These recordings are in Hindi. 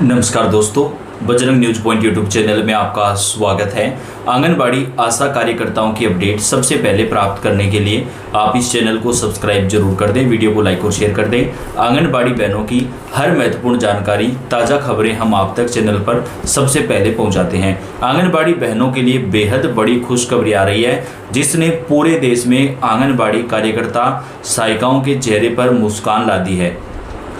नमस्कार दोस्तों, Bajrang news point YouTube channel में आपका स्वागत है। आंगनबाड़ी आशा कार्यकर्ताओं की अपडेट सबसे पहले प्राप्त करने के लिए आप इस चैनल को सब्सक्राइब जरूर कर दें, वीडियो को लाइक और शेयर कर दें। आंगनबाड़ी बहनों की हर महत्वपूर्ण जानकारी, ताज़ा खबरें हम आप तक चैनल पर सबसे पहले पहुंचाते हैं। आंगनबाड़ी बहनों के लिए बेहद बड़ी खुशखबरी आ रही है, जिसने पूरे देश में आंगनबाड़ी कार्यकर्ता सहायिकाओं के चेहरे पर मुस्कान ला दी है।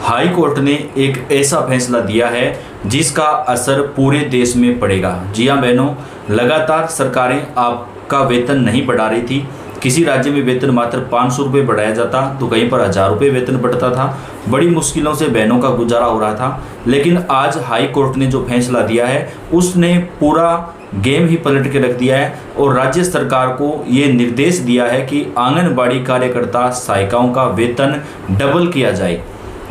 हाई कोर्ट ने एक ऐसा फैसला दिया है जिसका असर पूरे देश में पड़ेगा। जी हाँ बहनों, लगातार सरकारें आपका वेतन नहीं बढ़ा रही थी। किसी राज्य में वेतन मात्र 500 रुपये बढ़ाया जाता तो कहीं पर 1000 रुपये वेतन बढ़ता था। बड़ी मुश्किलों से बहनों का गुजारा हो रहा था, लेकिन आज हाई कोर्ट ने जो फैसला दिया है उसने पूरा गेम ही पलट के रख दिया है और राज्य सरकार को ये निर्देश दिया है कि आंगनबाड़ी कार्यकर्ता सहायिकाओं का वेतन डबल किया जाए।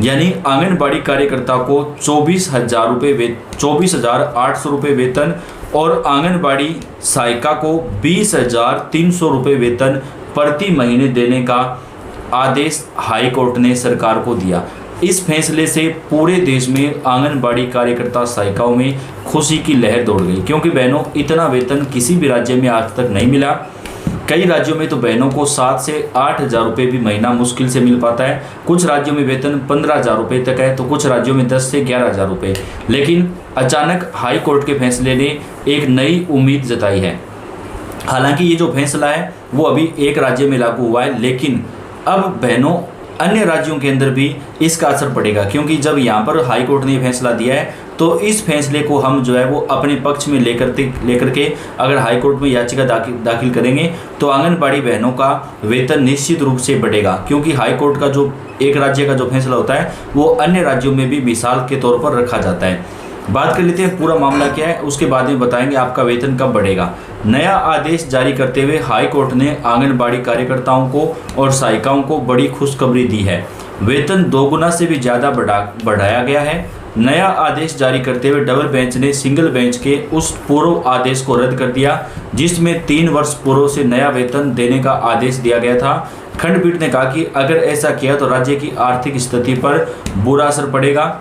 यानी आंगनबाड़ी कार्यकर्ता को 24,800 रुपये वेतन और आंगनबाड़ी सहायिका को 20,300 रुपये वेतन प्रति महीने देने का आदेश हाई कोर्ट ने सरकार को दिया। इस फैसले से पूरे देश में आंगनबाड़ी कार्यकर्ता सहायिकाओं में खुशी की लहर दौड़ गई, क्योंकि बहनों इतना वेतन किसी भी राज्य में आज तक नहीं मिला। कई राज्यों में तो बहनों को 7 से 8,000 रुपये भी महीना मुश्किल से मिल पाता है। कुछ राज्यों में वेतन 15,000 रुपये तक है, तो कुछ राज्यों में 10 से 11,000 रुपये। लेकिन अचानक हाई कोर्ट के फैसले ने एक नई उम्मीद जताई है। हालांकि ये जो फैसला है वो अभी एक राज्य में लागू हुआ है, लेकिन अब बहनों अन्य राज्यों के अंदर भी इसका असर पड़ेगा, क्योंकि जब यहाँ पर हाई कोर्ट ने फैसला दिया है तो इस फैसले को हम जो है वो अपने पक्ष में लेकर के अगर हाई कोर्ट में याचिका दाखिल करेंगे तो आंगनबाड़ी बहनों का वेतन निश्चित रूप से बढ़ेगा, क्योंकि हाई कोर्ट का जो एक राज्य का जो फैसला होता है वो अन्य राज्यों में भी मिसाल के तौर पर रखा जाता है। बात कर लेते हैं पूरा मामला क्या है, उसके बाद में बताएंगे आपका वेतन कब बढ़ेगा। नया आदेश जारी करते हुए हाई कोर्ट ने आंगनबाड़ी कार्यकर्ताओं को और सहायिकाओं को बड़ी खुशखबरी दी है। वेतन 2 गुना से भी ज़्यादा बढ़ाया गया है। नया आदेश जारी करते हुए डबल बेंच ने सिंगल बेंच के उस पूर्व आदेश को रद्द कर दिया, जिसमें 3 वर्ष पूर्व से नया वेतन देने का आदेश दिया गया था। खंडपीठ ने कहा कि अगर ऐसा किया तो राज्य की आर्थिक स्थिति पर बुरा असर पड़ेगा।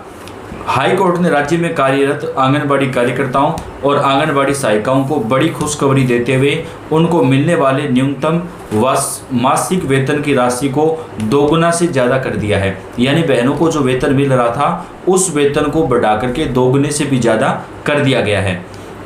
हाई कोर्ट ने राज्य में कार्यरत आंगनबाड़ी कार्यकर्ताओं और आंगनबाड़ी सहायिकाओं को बड़ी खुशखबरी देते हुए उनको मिलने वाले न्यूनतम मासिक वेतन की राशि को 2 गुना से ज़्यादा कर दिया है। यानी बहनों को जो वेतन मिल रहा था उस वेतन को बढ़ा करके 2 गुने से भी ज़्यादा कर दिया गया है।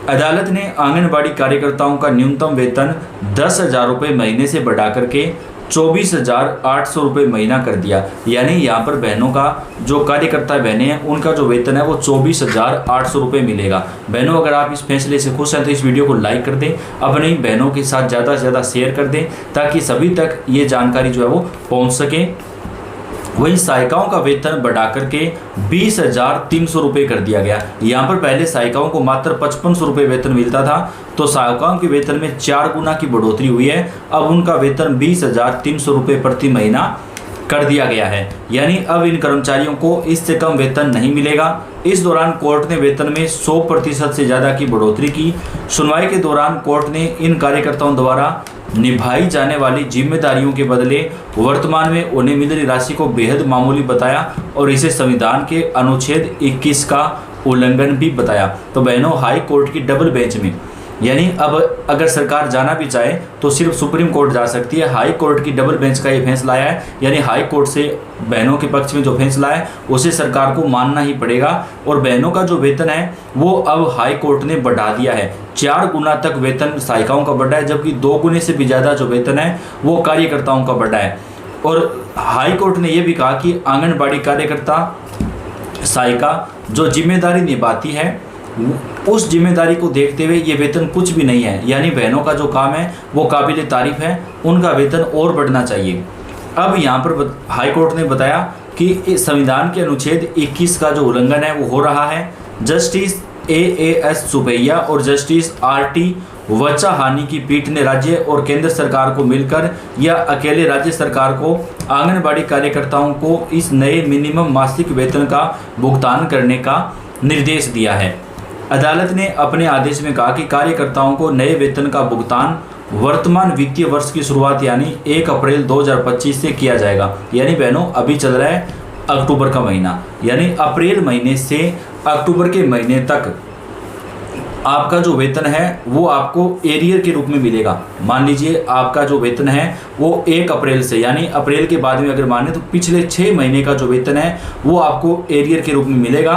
अदालत ने आंगनबाड़ी कार्यकर्ताओं का न्यूनतम वेतन 10,000 रुपये महीने से बढ़ा करके 24,800 रुपये महीना कर दिया। यानी यहाँ पर बहनों का जो कार्यकर्ता बहनें हैं उनका जो वेतन है वो 24,800 रुपये मिलेगा। बहनों, अगर आप इस फैसले से खुश हैं तो इस वीडियो को लाइक कर दें, अपनी बहनों के साथ ज़्यादा से ज़्यादा शेयर कर दें, ताकि सभी तक ये जानकारी जो है वो पहुँच सके। वहीं सहायिकाओं का वेतन बढ़ा करके 20,300 रुपये कर दिया गया। यहाँ पर पहले सहायिकाओं को मात्र 5500 रुपये वेतन मिलता था, तो सहायिकाओं के वेतन में 4 गुना की बढ़ोतरी हुई है। अब उनका वेतन 20,300 रुपये प्रति महीना कर दिया गया है। यानी अब इन कर्मचारियों को इससे कम वेतन नहीं मिलेगा। इस दौरान कोर्ट ने वेतन में 100% से ज़्यादा की बढ़ोतरी की। सुनवाई के दौरान कोर्ट ने इन कार्यकर्ताओं द्वारा निभाई जाने वाली जिम्मेदारियों के बदले वर्तमान में उन्हें मिल रही राशि को बेहद मामूली बताया और इसे संविधान के अनुच्छेद 21 का उल्लंघन भी बताया। तो बहनों, हाई कोर्ट की डबल बेंच में, यानी अब अगर सरकार जाना भी चाहे तो सिर्फ सुप्रीम कोर्ट जा सकती है। हाई कोर्ट की डबल बेंच का ये फैसला आया है, यानी हाई कोर्ट से बहनों के पक्ष में जो फैसला है उसे सरकार को मानना ही पड़ेगा। और बहनों का जो वेतन है वो अब हाई कोर्ट ने बढ़ा दिया है। 4 गुना तक वेतन सहायिकाओं का बढ़ा है, जबकि 2 गुने से भी ज़्यादा जो वेतन है वो कार्यकर्ताओं का बढ़ा है। और हाई कोर्ट ने यह भी कहा कि आंगनबाड़ी कार्यकर्ता सहायिका जो जिम्मेदारी निभाती है उस जिम्मेदारी को देखते हुए ये वेतन कुछ भी नहीं है। यानी बहनों का जो काम है वो काबिल तारीफ है, उनका वेतन और बढ़ना चाहिए। अब यहाँ पर हाई कोर्ट ने बताया कि संविधान के अनुच्छेद 21 का जो उल्लंघन है वो हो रहा है। जस्टिस AAS सुपैया और जस्टिस RT वचाहानी की पीठ ने राज्य और केंद्र सरकार को मिलकर या अकेले राज्य सरकार को आंगनबाड़ी कार्यकर्ताओं को इस नए मिनिमम मासिक वेतन का भुगतान करने का निर्देश दिया है। अदालत ने अपने आदेश में कहा कि कार्यकर्ताओं को नए वेतन का भुगतान वर्तमान वित्तीय वर्ष की शुरुआत यानी 1 अप्रैल 2025 से किया जाएगा। यानी बहनों, अभी चल रहा है अक्टूबर का महीना, यानी अप्रैल महीने से अक्टूबर के महीने तक आपका जो वेतन है वो आपको एरियर के रूप में मिलेगा। मान लीजिए आपका जो वेतन है वो 1 अप्रैल से, यानी अप्रैल के बाद में अगर माने तो पिछले 6 महीने का जो वेतन है वो आपको एरियर के रूप में मिलेगा।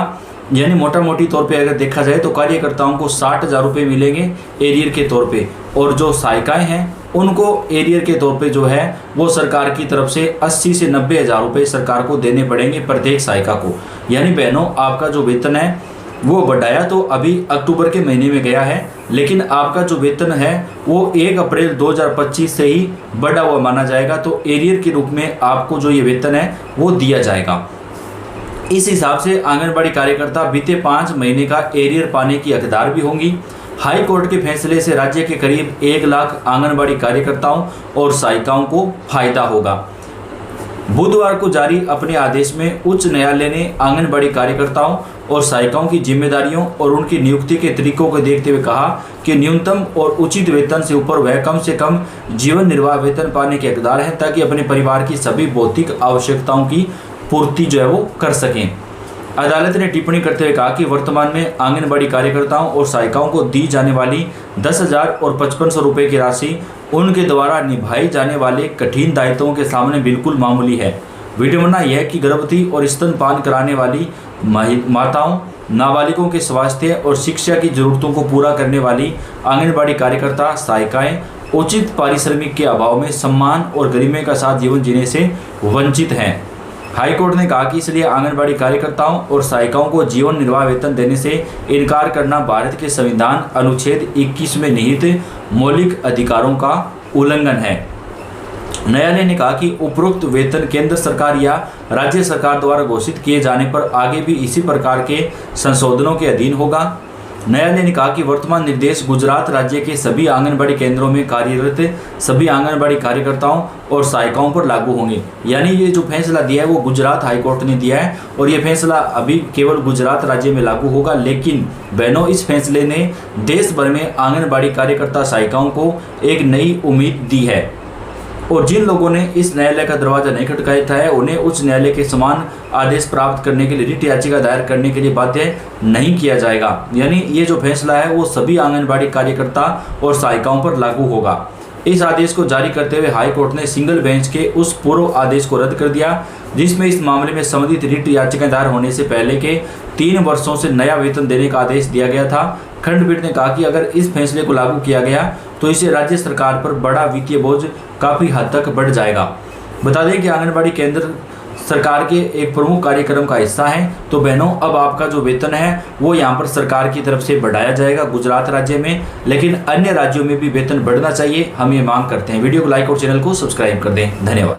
यानी मोटा मोटी तौर पे अगर देखा जाए तो कार्यकर्ताओं को 60,000 रुपये मिलेंगे एरियर के तौर पे, और जो सहायिकाएँ हैं उनको एरियर के तौर पे जो है वो सरकार की तरफ से 80 से 90,000 रुपये सरकार को देने पड़ेंगे प्रत्येक सहायिका को। यानी बहनों, आपका जो वेतन है वो बढ़ाया तो अभी अक्टूबर के महीने में गया है, लेकिन आपका जो वेतन है वो 1 अप्रैल 2025 से ही बढ़ा हुआ माना जाएगा। तो एरियर के रूप में आपको जो ये वेतन है वो दिया जाएगा। इस हिसाब से आंगनबाड़ी कार्यकर्ता बीते 5 महीने का एरियर पाने की हकदार भी होंगी। हाई कोर्ट के फैसले से राज्य के करीब 1 लाख आंगनबाड़ी कार्यकर्ताओं और सहायिकाओं को फायदा होगा। बुधवार को जारी अपने आदेश में उच्च न्यायालय ने आंगनबाड़ी कार्यकर्ताओं और सहायिकाओं की जिम्मेदारियों और उनकी नियुक्ति के तरीकों को देखते हुए कहा कि न्यूनतम और उचित वेतन से ऊपर वह कम से कम जीवन निर्वाह वेतन पाने के हकदार हैं, ताकि अपने परिवार की सभी भौतिक आवश्यकताओं की पूर्ति जो है वो कर सकें। अदालत ने टिप्पणी करते हुए कहा कि वर्तमान में आंगनबाड़ी कार्यकर्ताओं और सहायिकाओं को दी जाने वाली 10,000 और 5500 रुपये की राशि उनके द्वारा निभाए जाने वाले कठिन दायित्वों के सामने बिल्कुल मामूली है। विडंबना यह है कि गर्भवती और स्तनपान कराने वाली माताओं, नाबालिगों के स्वास्थ्य और शिक्षा की जरूरतों को पूरा करने वाली आंगनबाड़ी कार्यकर्ता सहायिकाएं उचित पारिश्रमिक के अभाव में सम्मान और गरिमा का साथ जीवन जीने से वंचित हैं। हाईकोर्ट ने कहा कि इसलिए आंगनबाड़ी कार्यकर्ताओं और सहायिकाओं को जीवन निर्वाह वेतन देने से इनकार करना भारत के संविधान अनुच्छेद 21 में निहित मौलिक अधिकारों का उल्लंघन है। न्यायालय ने कहा कि उपरोक्त वेतन केंद्र सरकार या राज्य सरकार द्वारा घोषित किए जाने पर आगे भी इसी प्रकार के संशोधनों के अधीन होगा। न्यायालय ने कहा कि वर्तमान निर्देश गुजरात राज्य के सभी आंगनबाड़ी केंद्रों में कार्यरत सभी आंगनबाड़ी कार्यकर्ताओं और सहायिकाओं पर लागू होंगे। यानी ये जो फैसला दिया है वो गुजरात हाईकोर्ट ने दिया है, और ये फैसला अभी केवल गुजरात राज्य में लागू होगा। लेकिन बहनों, इस फैसले ने देश भर में आंगनबाड़ी कार्यकर्ता सहायिकाओं को एक नई उम्मीद दी है, और जिन लोगों ने इस न्यायालय का दरवाजा नहीं खटकाया था उन्हें उच्च न्यायालय के समान आदेश प्राप्त करने के लिए रिट याचिका दायर करने के लिए बाध्य नहीं किया जाएगा। यानी ये जो फैसला है वो सभी आंगनबाड़ी कार्यकर्ता और सहायिकाओं पर लागू होगा। इस आदेश को जारी करते हुए हाई कोर्ट ने सिंगल बेंच के उस पूर्व आदेश को रद्द कर दिया जिसमें इस मामले में संबंधित रिट याचिका दायर होने से पहले के 3 वर्षों से नया वेतन देने का आदेश दिया गया था। खंडपीठ ने कहा कि अगर इस फैसले को लागू किया गया तो इससे राज्य सरकार पर बड़ा वित्तीय बोझ काफ़ी हद तक बढ़ जाएगा। बता दें कि आंगनबाड़ी केंद्र सरकार के एक प्रमुख कार्यक्रम का हिस्सा है। तो बहनों, अब आपका जो वेतन है वो यहाँ पर सरकार की तरफ से बढ़ाया जाएगा गुजरात राज्य में, लेकिन अन्य राज्यों में भी वेतन बढ़ना चाहिए, हम ये मांग करते हैं। वीडियो को लाइक और चैनल को सब्सक्राइब कर दें। धन्यवाद।